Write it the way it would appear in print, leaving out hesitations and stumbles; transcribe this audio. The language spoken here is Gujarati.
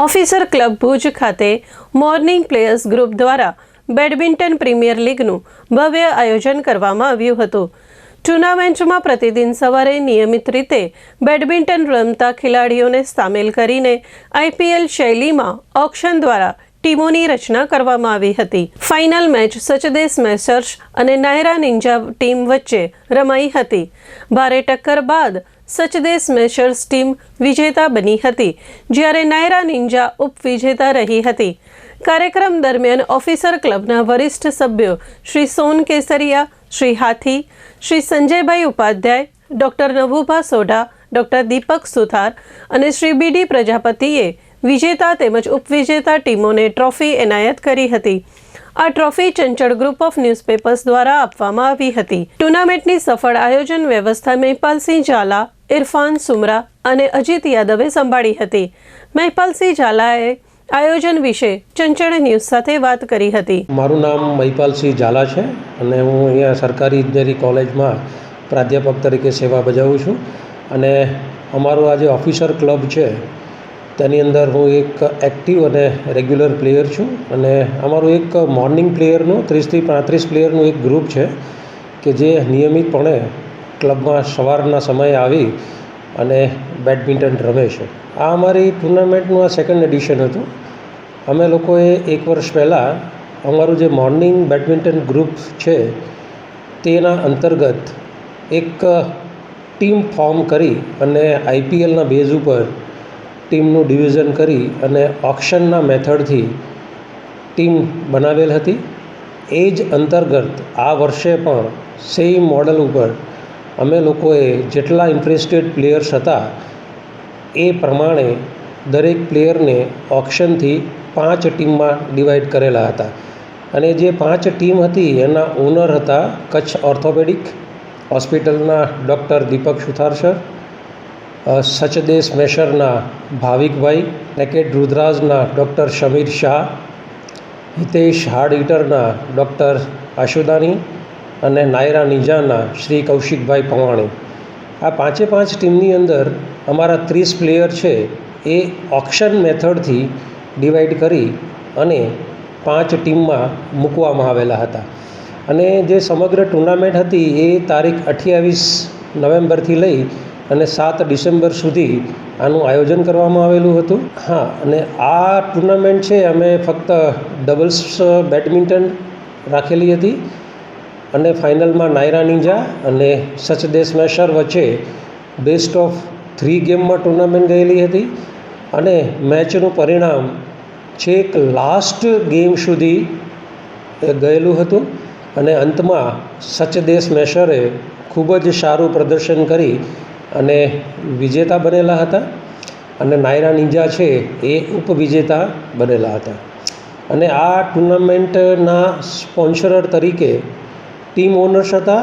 ઓફિસર ક્લબ ભુજ ખાતે મોર્નિંગ પ્લેયર્સ ગ્રુપ દ્વારા બેડમિન્ટન પ્રીમિયર લીગનું ભવ્ય આયોજન કરવામાં આવ્યું હતું। ટુર્નામેન્ટમાં પ્રતિદિન સવારે નિયમિત રીતે બેડમિન્ટન રમતા ખેલાડીઓને સામેલ કરીને આઈપીએલ શૈલીમાં ઓક્શન દ્વારા ટીમોની રચના કરવામાં આવી હતી। ફાઇનલ મેચ સચદેશ મેસર્સ અને નાયરા નિંજા ટીમ વચ્ચે રમાઈ હતી। ભારે ટક્કર બાદ સચદેશ મેસર્સ ટીમ વિજેતા બની હતી, જ્યારે નાયરા નિંજા ઉપવિજેતા રહી હતી। કાર્યક્રમ દરમિયાન ઓફિસર ક્લબના વરિષ્ઠ સભ્યો શ્રી સોન કેસરિયા, શ્રી હાથી, શ્રી સંજયભાઈ ઉપાધ્યાય, ડૉક્ટર નવુભા સોઢા, ડૉક્ટર દીપક સુથાર અને શ્રી બીડી પ્રજાપતિએ વિજેતા તેમજ ઉપવિજેતા ટીમોને ટ્રોફી એનાયત કરી હતી। આ ટ્રોફી ચંચળ ગ્રુપ ઓફ ન્યૂઝપેપર્સ દ્વારા આપવામાં આવી હતી। ટુર્નામેન્ટની સફળ આયોજન વ્યવસ્થા મહિપાલસિંહ ઝાલા, ઇરફાન સુમરા અને અજીત યાદવે સંભાળી હતી। મહિપાલસિંહ ઝાલાએ આયોજન વિશે ચંચળ ન્યૂઝ સાથે વાત કરી હતી। મારું નામ મહિપાલસિંહ ઝાલા છે અને હું અહીંયા સરકારી ઇજનેરી કોલેજમાં પ્રાધ્યાપક તરીકે સેવા બજાવું છું અને અમારું આ જે ઓફિસર ક્લબ છે તેની અંદર હું એક એક્ટિવ અને રેગ્યુલર પ્લેયર છું અને અમારું એક મોર્નિંગ પ્લેયરનું 30થી 35 પ્લેયરનું એક ગ્રુપ છે કે જે નિયમિતપણે ક્લબમાં સવારના સમયે આવી અને બેડમિન્ટન રમે છે। આ અમારી ટુર્નામેન્ટનું આ સેકન્ડ એડિશન હતું। અમે લોકોએ એક વર્ષ પહેલાં અમારું જે મોર્નિંગ બેડમિન્ટન ગ્રુપ છે તેના અંતર્ગત એક ટીમ ફોર્મ કરી અને આઈપીએલના બેઝ ઉપર ટીમનું ડિવિઝન કરી અને ઓક્શનના મેથડથી ટીમ બનાવેલ હતી। એ જ અંતર્ગત આ વર્ષે પણ સેમ મોડલ ઉપર અમે લોકોએ જેટલા ઇન્ટરેસ્ટેડ પ્લેયર્સ હતા એ પ્રમાણે દરેક પ્લેયરને ઓક્શનથી 5 ટીમમાં ડિવાઈડ કરેલા હતા અને જે 5 ટીમ હતી એના ઓનર હતા કચ્છ ઓર્થોપેડિક હોસ્પિટલના ડૉક્ટર દીપક સુથાર સર, સચદેશ મેસરના ભાવિકભાઈ, નેકેડ રુદ્રાજના ડૉક્ટર શમીર શાહ, હિતેશ હાર્ડ હીટરના ડૉક્ટર આશુદાની અને નાયરા નિંજાના શ્રી કૌશિકભાઈ પવાણી। આ 5 ટીમની અંદર અમારા 30 પ્લેયર છે એ ઓક્શન મેથડથી ડિવાઈડ કરી અને 5 ટીમમાં મૂકવામાં આવેલા હતા અને જે સમગ્ર ટુર્નામેન્ટ હતી એ તારીખ 28 નવેમ્બરથી લઈ અને 7 ડિસેમ્બર સુધી આનું આયોજન કરવામાં આવેલું હતું। હા, અને આ ટુર્નામેન્ટ છે અમે ફક્ત ડબલ્સ બેડમિન્ટન રાખેલી હતી અને ફાઇનલમાં નાયરા નિંજા અને સચદેશ મેસર વચ્ચે બેસ્ટ ઓફ 3 ગેમમાં ટુર્નામેન્ટ ગયેલી હતી અને મેચનું પરિણામ છેક લાસ્ટ ગેમ સુધી ગયેલું હતું અને અંતમાં સચદેશ મેસરે ખૂબ જ સારું પ્રદર્શન કરી અને વિજેતા બનેલા હતા અને નાયરા નિંજા છે એ ઉપવિજેતા બનેલા હતા અને આ ટુર્નામેન્ટના સ્પોન્સરર તરીકે ટીમ ઓનર્સ હતા